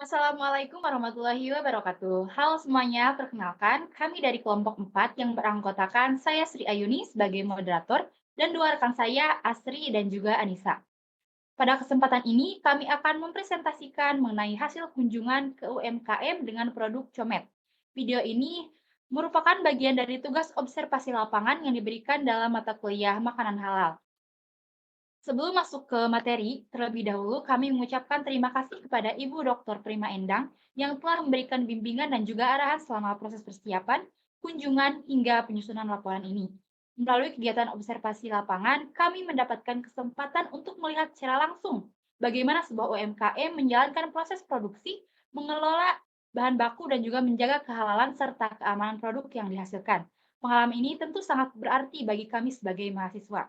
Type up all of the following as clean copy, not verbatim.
Assalamualaikum warahmatullahi wabarakatuh. Halo semuanya, perkenalkan kami dari kelompok 4 yang beranggotakan saya Sri Ayuni sebagai moderator dan dua rekan saya Asri dan juga Anissa. Pada kesempatan ini kami akan mempresentasikan mengenai hasil kunjungan ke UMKM dengan produk Comet. Video ini merupakan bagian dari tugas observasi lapangan yang diberikan dalam mata kuliah makanan halal. Sebelum masuk ke materi, terlebih dahulu kami mengucapkan terima kasih kepada Ibu Dr. Prima Endang yang telah memberikan bimbingan dan juga arahan selama proses persiapan, kunjungan, hingga penyusunan laporan ini. Melalui kegiatan observasi lapangan, kami mendapatkan kesempatan untuk melihat secara langsung bagaimana sebuah UMKM menjalankan proses produksi, mengelola bahan baku, dan juga menjaga kehalalan serta keamanan produk yang dihasilkan. Pengalaman ini tentu sangat berarti bagi kami sebagai mahasiswa.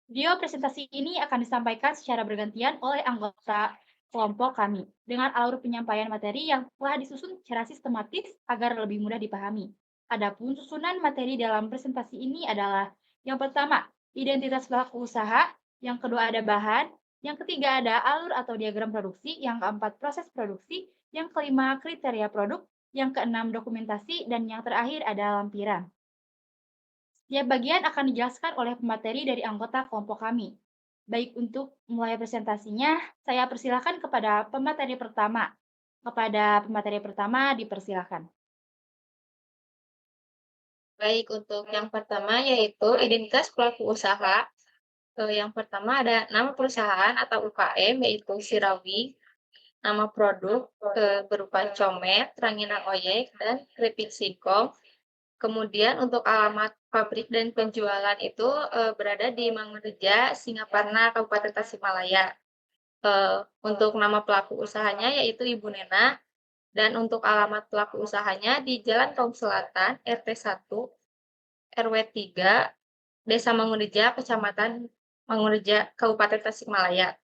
Video presentasi ini akan disampaikan secara bergantian oleh anggota kelompok kami dengan alur penyampaian materi yang telah disusun secara sistematis agar lebih mudah dipahami. Adapun susunan materi dalam presentasi ini adalah yang pertama, identitas pelaku usaha, yang kedua ada bahan, yang ketiga ada alur atau diagram produksi, yang keempat proses produksi, yang kelima kriteria produk, yang keenam dokumentasi, dan yang terakhir ada lampiran. Setiap bagian akan dijelaskan oleh pemateri dari anggota kelompok kami. Baik, untuk mulai presentasinya, saya persilakan kepada pemateri pertama. Kepada pemateri pertama, dipersilakan. Baik, untuk yang pertama yaitu identitas pelaku usaha. Yang pertama ada nama perusahaan atau UKM yaitu Sirawi, nama produk berupa comet, ranginang oyek, dan keripik singkong. Kemudian untuk alamat pabrik dan penjualan itu berada di Mangunreja, Singaparna, Kabupaten Tasikmalaya. Untuk nama pelaku usahanya yaitu Ibu Nena, dan untuk alamat pelaku usahanya di Jalan Kaum Selatan, RT 1, RW 3, Desa Mangunreja, Kecamatan Mangunreja, Kabupaten Tasikmalaya.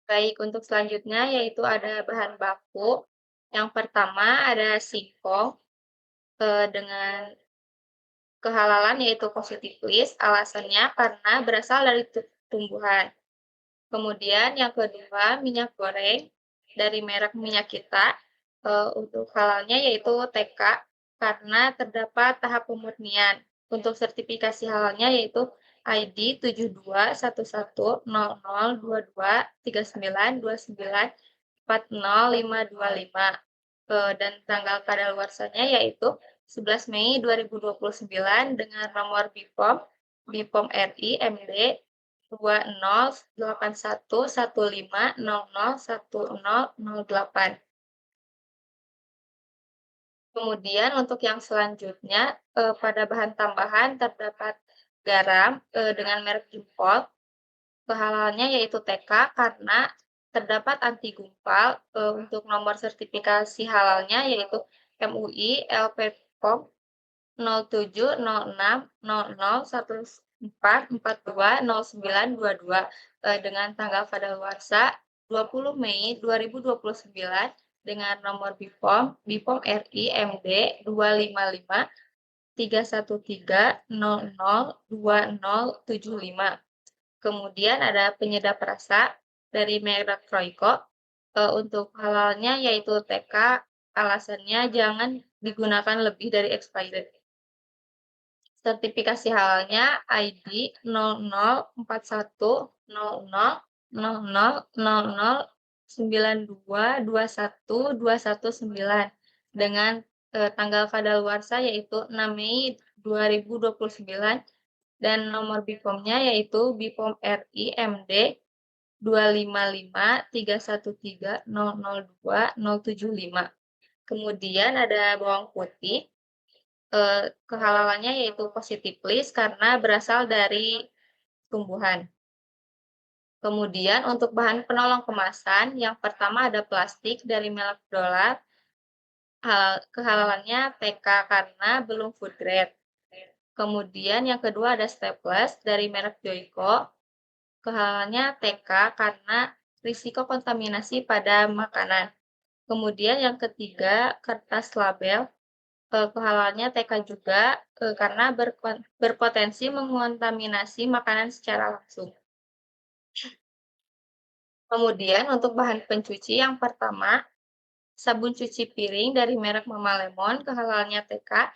Baik, untuk selanjutnya yaitu ada bahan baku. Yang pertama ada singkong dengan kehalalan yaitu positif list, alasannya karena berasal dari tumbuhan. Kemudian yang kedua minyak goreng dari merek minyak kita, untuk halalnya yaitu TK karena terdapat tahap pemurnian. Untuk sertifikasi halalnya yaitu ID 7211002239294055, dan tanggal kadaluarsanya yaitu 11 Mei 2029 dengan nomor BPOM RI MD 208115001008. Kemudian untuk yang selanjutnya, pada bahan tambahan terdapat garam, dengan merek impor, kehalalannya yaitu TK karena terdapat anti gumpal, untuk nomor sertifikasi halalnya yaitu MUI LPPOM 07060014420922, dengan tanggal kadaluarsa 20 Mei 2029 dengan nomor BPOM RI MD 2553130020075. Kemudian ada penyedap rasa dari merek Royco, untuk halalnya yaitu TK, alasannya jangan digunakan lebih dari expired. Sertifikasi halalnya ID 0041000092212119 dengan tanggal kadaluarsa yaitu 6 Mei 2029 dan nomor BPOM-nya yaitu BPOM RI MD 2553130020075. Kemudian ada bawang putih. Kehalalannya yaitu positif list karena berasal dari tumbuhan. Kemudian untuk bahan penolong kemasan, yang pertama ada plastik dari merek Dolar, kehalalannya TK karena belum food grade. Kemudian yang kedua ada staples dari merek Joyko, kehalalannya TK karena risiko kontaminasi pada makanan. Kemudian yang ketiga kertas label Kehalalannya TK juga, karena berpotensi mengontaminasi makanan secara langsung. Kemudian untuk bahan pencuci yang pertama, sabun cuci piring dari merek Mama Lemon, kehalalannya TK,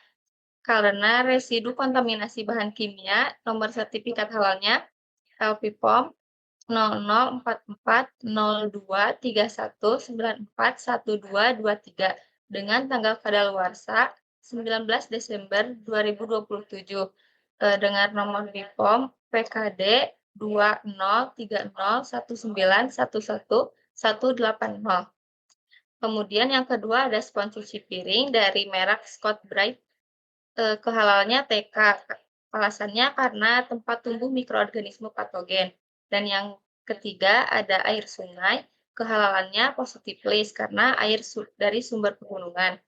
karena residu kontaminasi bahan kimia, nomor sertifikat halalnya LPPOM 00440231941223 dengan tanggal kadaluarsa 19 Desember 2027, dengan nomor BPOM PKD 203019111180. Kemudian yang kedua ada spons cuci piring dari merek Scott Brite, kehalalannya TK, alasannya karena tempat tumbuh mikroorganisme patogen. Dan yang ketiga ada air sungai, kehalalannya positif list karena air dari sumber pegunungan.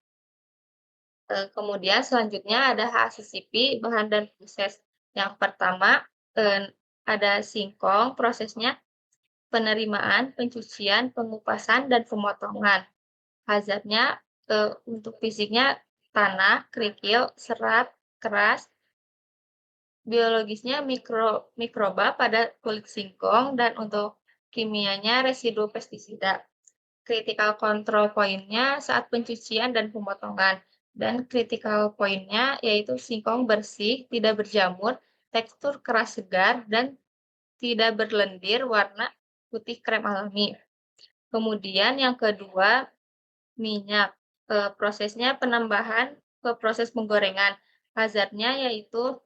Kemudian selanjutnya ada HACCP, bahan dan proses. Yang pertama, ada singkong, prosesnya penerimaan, pencucian, pengupasan, dan pemotongan. Hazardnya untuk fisiknya tanah, kerikil, serat, keras, biologisnya mikroba pada kulit singkong, dan untuk kimianya residu pestisida. Critical control point-nya saat pencucian dan pemotongan. Dan critical point-nya yaitu singkong bersih, tidak berjamur, tekstur keras segar, dan tidak berlendir, warna putih krem alami. Kemudian yang kedua, minyak. Prosesnya penambahan ke proses penggorengan. Hazardnya yaitu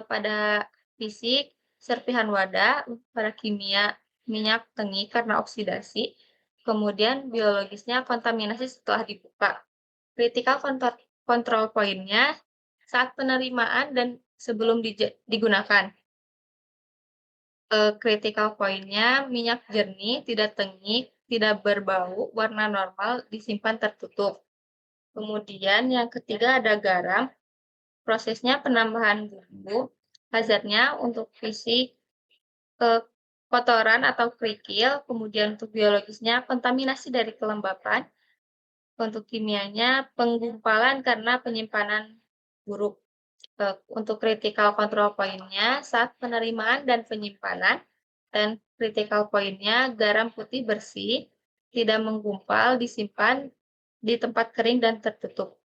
pada fisik, serpihan wadah, pada kimia, minyak tengi karena oksidasi, kemudian biologisnya kontaminasi setelah dibuka. Critical control point-nya saat penerimaan dan sebelum digunakan. Critical point-nya minyak jernih, tidak tengik, tidak berbau, warna normal, disimpan tertutup. Kemudian yang ketiga ada garam, prosesnya penambahan bumbu, hazardnya untuk fisik, kotoran atau kerikil, kemudian untuk biologisnya kontaminasi dari kelembapan, untuk kimianya penggumpalan karena penyimpanan buruk. Untuk critical control point-nya saat penerimaan dan penyimpanan, dan critical point-nya garam putih bersih, tidak menggumpal, disimpan di tempat kering dan tertutup.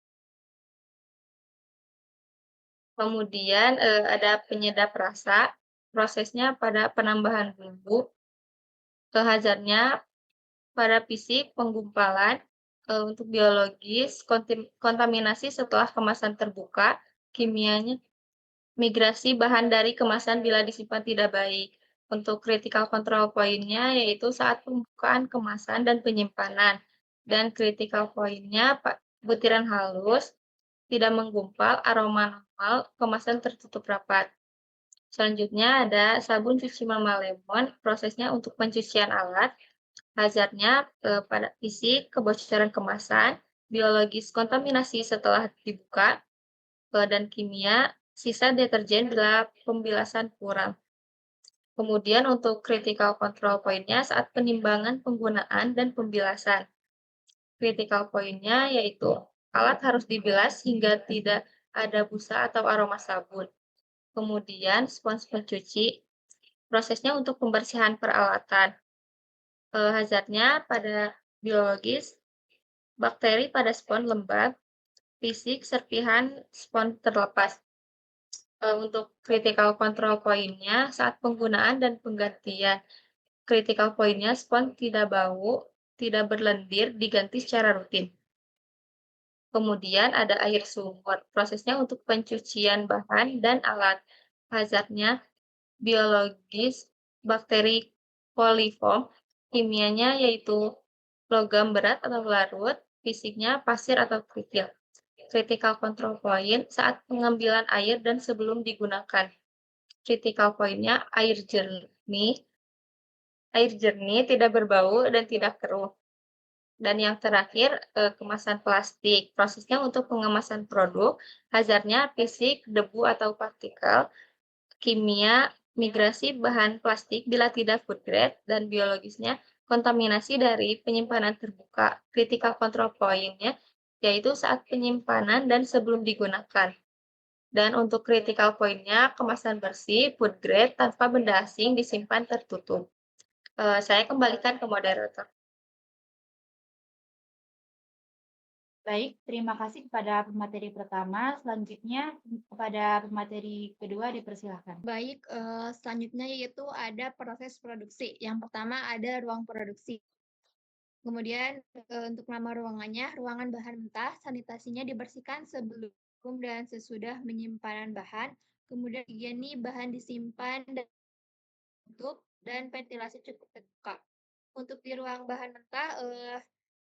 Kemudian ada penyedap rasa, prosesnya pada penambahan bumbu, hazardnya pada fisik penggumpalan, untuk biologis kontaminasi setelah kemasan terbuka, kimianya migrasi bahan dari kemasan bila disimpan tidak baik. Untuk critical control point-nya yaitu saat pembukaan kemasan dan penyimpanan. Dan critical point-nya butiran halus, tidak menggumpal, aroma normal, kemasan tertutup rapat. Selanjutnya ada sabun cuci Mama Lemon, prosesnya untuk pencucian alat, hazardnya pada fisik, kebocoran kemasan, biologis kontaminasi setelah dibuka, dan kimia, sisa deterjen bila pembilasan kurang. Kemudian untuk critical control point-nya saat penimbangan penggunaan dan pembilasan. Critical point-nya yaitu alat harus dibilas hingga tidak ada busa atau aroma sabun. Kemudian spons pencuci, prosesnya untuk pembersihan peralatan. Hazardnya pada biologis, bakteri pada spons lembab, fisik serpihan spons terlepas. Untuk critical control point-nya saat penggunaan dan penggantian. Critical point-nya spons tidak bau, tidak berlendir, diganti secara rutin. Kemudian ada air sumur, prosesnya untuk pencucian bahan dan alat. Hazardnya biologis, bakteri coliform, kimianya yaitu logam berat atau larut, fisiknya pasir atau kerikil. Critical control point saat pengambilan air dan sebelum digunakan. Critical point-nya air jernih, tidak berbau dan tidak keruh. Dan yang terakhir, kemasan plastik. Prosesnya untuk pengemasan produk, hazardnya fisik, debu atau partikel, kimia, migrasi bahan plastik bila tidak food grade, dan biologisnya kontaminasi dari penyimpanan terbuka. Critical control point-nya yaitu saat penyimpanan dan sebelum digunakan. Dan untuk critical point-nya, kemasan bersih, food grade, tanpa benda asing, disimpan tertutup. Saya kembalikan ke moderator. Baik, terima kasih kepada pemateri pertama. Selanjutnya kepada pemateri kedua dipersilahkan. Baik, selanjutnya yaitu ada proses produksi. Yang pertama ada ruang produksi. Kemudian untuk nama ruangannya, ruangan bahan mentah, sanitasinya dibersihkan sebelum dan sesudah penyimpanan bahan. Kemudian higieni bahan disimpan dan tutup dan ventilasi cukup terbuka. Untuk di ruang bahan mentah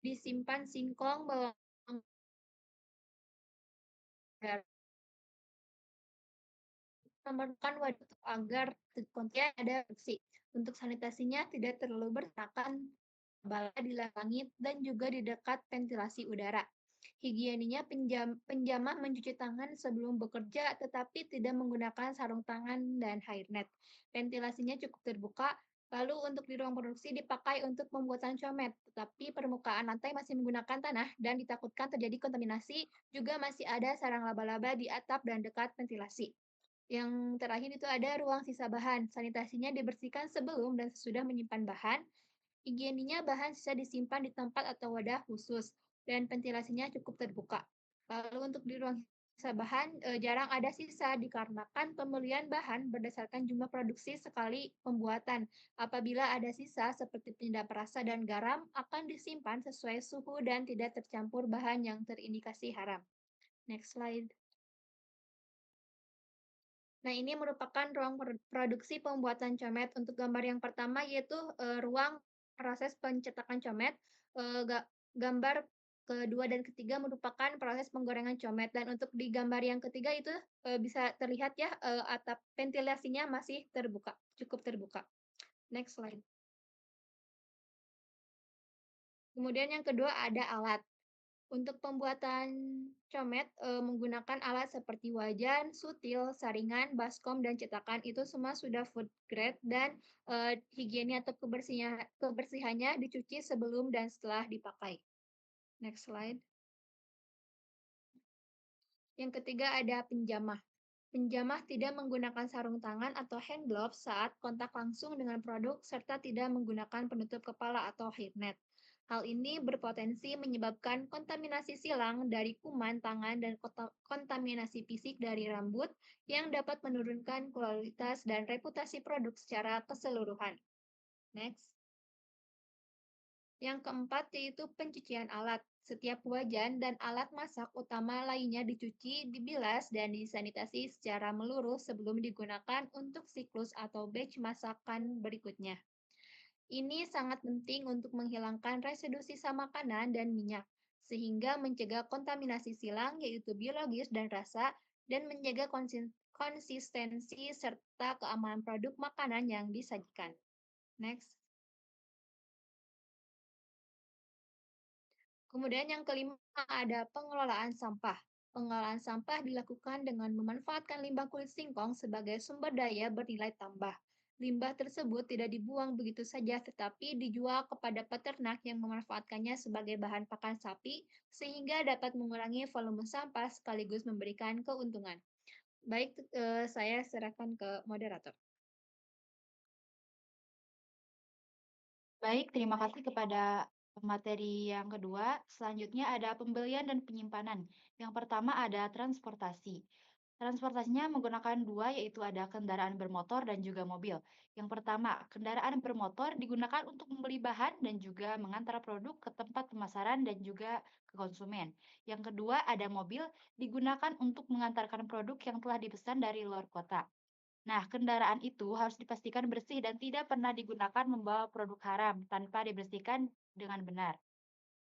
disimpan singkong, bawang merah, memerlukan wadah agar konten ada bersih. Untuk sanitasinya tidak terlalu berserakan bala di langit dan juga di dekat ventilasi udara. Higieninya penjamah mencuci tangan sebelum bekerja tetapi tidak menggunakan sarung tangan dan hairnet. Ventilasinya cukup terbuka. Lalu untuk di ruang produksi dipakai untuk pembuatan comet, tetapi permukaan lantai masih menggunakan tanah dan ditakutkan terjadi kontaminasi, juga masih ada sarang laba-laba di atap dan dekat ventilasi. Yang terakhir itu ada ruang sisa bahan. Sanitasinya dibersihkan sebelum dan sesudah menyimpan bahan. Higieninya bahan sisa disimpan di tempat atau wadah khusus dan ventilasinya cukup terbuka. Lalu untuk di ruang sisa bahan jarang ada sisa dikarenakan pembelian bahan berdasarkan jumlah produksi sekali pembuatan. Apabila ada sisa seperti penyedap rasa dan garam akan disimpan sesuai suhu dan tidak tercampur bahan yang terindikasi haram. Next slide. Nah, ini merupakan ruang produksi pembuatan comet. Untuk gambar yang pertama yaitu ruang proses pencetakan comet. Gambar kedua dan ketiga merupakan proses penggorengan comet. Dan untuk di gambar yang ketiga itu bisa terlihat ya atap ventilasinya masih terbuka, cukup terbuka. Next slide. Kemudian yang kedua ada alat. Untuk pembuatan comet menggunakan alat seperti wajan, sutil, saringan, baskom, dan cetakan itu semua sudah food grade dan higiene atau kebersihannya dicuci sebelum dan setelah dipakai. Next slide. Yang ketiga ada penjamah. Penjamah tidak menggunakan sarung tangan atau hand gloves saat kontak langsung dengan produk serta tidak menggunakan penutup kepala atau hairnet. Hal ini berpotensi menyebabkan kontaminasi silang dari kuman tangan dan kontaminasi fisik dari rambut yang dapat menurunkan kualitas dan reputasi produk secara keseluruhan. Next. Yang keempat yaitu pencucian alat. Setiap wajan dan alat masak utama lainnya dicuci, dibilas, dan disanitasi secara meluruh sebelum digunakan untuk siklus atau batch masakan berikutnya. Ini sangat penting untuk menghilangkan residu sisa makanan dan minyak, sehingga mencegah kontaminasi silang yaitu biologis dan rasa, dan menjaga konsistensi serta keamanan produk makanan yang disajikan. Next. Kemudian yang kelima ada pengelolaan sampah. Pengelolaan sampah dilakukan dengan memanfaatkan limbah kulit singkong sebagai sumber daya bernilai tambah. Limbah tersebut tidak dibuang begitu saja tetapi dijual kepada peternak yang memanfaatkannya sebagai bahan pakan sapi sehingga dapat mengurangi volume sampah sekaligus memberikan keuntungan. Baik, saya serahkan ke moderator. Baik, terima kasih kepada materi yang kedua. Selanjutnya ada pembelian dan penyimpanan. Yang pertama ada transportasi. Transportasinya menggunakan dua, yaitu ada kendaraan bermotor dan juga mobil. Yang pertama, kendaraan bermotor digunakan untuk membeli bahan dan juga mengantar produk ke tempat pemasaran dan juga ke konsumen. Yang kedua, ada mobil digunakan untuk mengantarkan produk yang telah dipesan dari luar kota. Nah, kendaraan itu harus dipastikan bersih dan tidak pernah digunakan membawa produk haram tanpa dibersihkan dengan benar.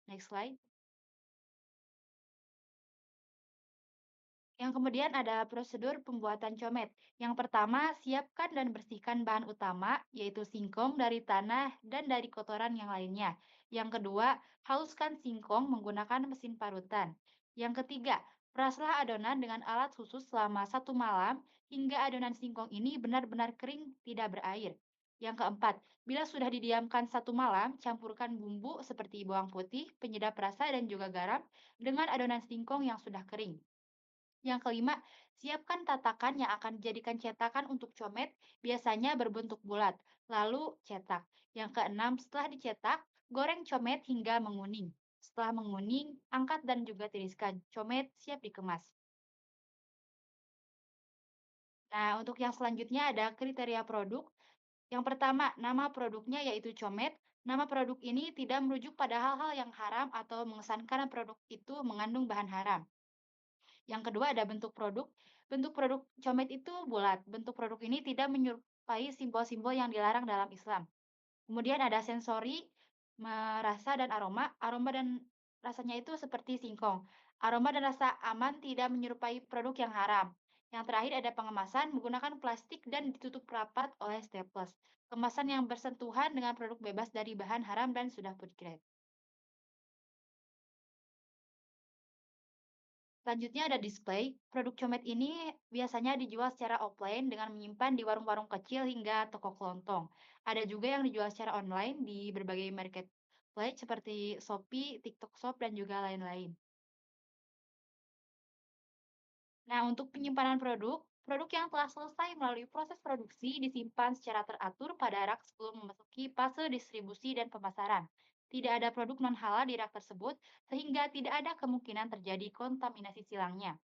Next slide. Yang kemudian ada prosedur pembuatan comet. Yang pertama, siapkan dan bersihkan bahan utama, yaitu singkong dari tanah dan dari kotoran yang lainnya. Yang kedua, haluskan singkong menggunakan mesin parutan. Yang ketiga, peraslah adonan dengan alat khusus selama 1 malam hingga adonan singkong ini benar-benar kering, tidak berair. Yang keempat, bila sudah didiamkan 1 malam, campurkan bumbu seperti bawang putih, penyedap rasa, dan juga garam dengan adonan singkong yang sudah kering. Yang kelima, siapkan tatakan yang akan dijadikan cetakan untuk comet, biasanya berbentuk bulat, lalu cetak. Yang keenam, setelah dicetak, goreng comet hingga menguning. Setelah menguning, angkat dan juga tiriskan. Comet siap dikemas. Nah, untuk yang selanjutnya ada kriteria produk. Yang pertama, nama produknya yaitu Comet. Nama produk ini tidak merujuk pada hal-hal yang haram atau mengesankan produk itu mengandung bahan haram. Yang kedua ada bentuk produk. Bentuk produk Comet itu bulat. Bentuk produk ini tidak menyerupai simbol-simbol yang dilarang dalam Islam. Kemudian ada sensori, rasa dan aroma. Aroma dan rasanya itu seperti singkong. Aroma dan rasa aman tidak menyerupai produk yang haram. Yang terakhir ada pengemasan menggunakan plastik dan ditutup rapat oleh staples. Kemasan yang bersentuhan dengan produk bebas dari bahan haram dan sudah food grade. Selanjutnya ada display. Produk Comet ini biasanya dijual secara offline dengan menyimpan di warung-warung kecil hingga toko kelontong. Ada juga yang dijual secara online di berbagai marketplace seperti Shopee, TikTok Shop, dan juga lain-lain. Nah, untuk penyimpanan produk, produk yang telah selesai melalui proses produksi disimpan secara teratur pada rak sebelum memasuki fase distribusi dan pemasaran. Tidak ada produk non-halal di rak tersebut, sehingga tidak ada kemungkinan terjadi kontaminasi silangnya.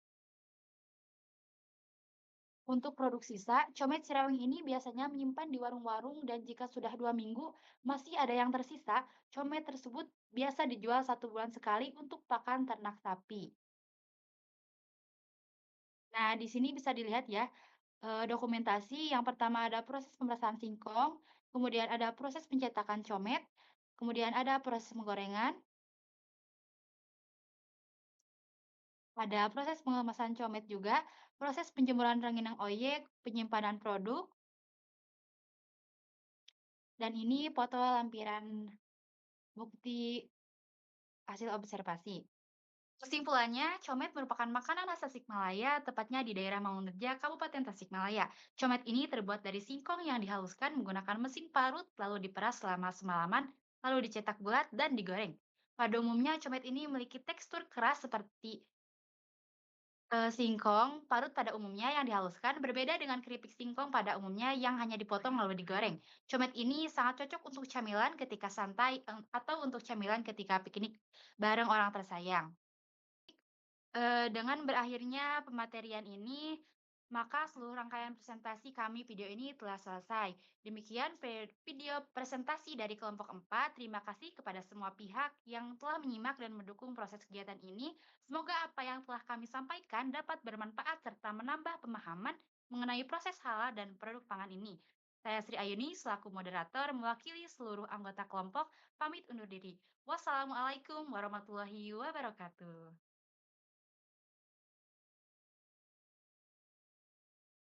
Untuk produk sisa, Comet Cirawing ini biasanya menyimpan di warung-warung dan jika sudah 2 minggu masih ada yang tersisa, comet tersebut biasa dijual 1 bulan sekali untuk pakan ternak sapi. Nah, di sini bisa dilihat ya, dokumentasi yang pertama ada proses pemerasan singkong, kemudian ada proses pencetakan comet, kemudian ada proses penggorengan, ada proses pengemasan comet juga, proses penjemuran rengginang oyek, penyimpanan produk, dan ini foto lampiran bukti hasil observasi. Kesimpulannya, comet merupakan makanan khas Tasikmalaya, tepatnya di daerah Mangunreja, Kabupaten Tasikmalaya. Comet ini terbuat dari singkong yang dihaluskan menggunakan mesin parut, lalu diperas selama semalaman, lalu dicetak bulat dan digoreng. Pada umumnya, comet ini memiliki tekstur keras seperti singkong parut pada umumnya yang dihaluskan, berbeda dengan keripik singkong pada umumnya yang hanya dipotong lalu digoreng. Comet ini sangat cocok untuk camilan ketika santai atau untuk camilan ketika piknik bareng orang tersayang. Dengan berakhirnya pematerian ini, maka seluruh rangkaian presentasi kami video ini telah selesai. Demikian video presentasi dari kelompok 4. Terima kasih kepada semua pihak yang telah menyimak dan mendukung proses kegiatan ini. Semoga apa yang telah kami sampaikan dapat bermanfaat serta menambah pemahaman mengenai proses halal dan produk pangan ini. Saya Sri Ayuni selaku moderator mewakili seluruh anggota kelompok pamit undur diri. Wassalamualaikum warahmatullahi wabarakatuh.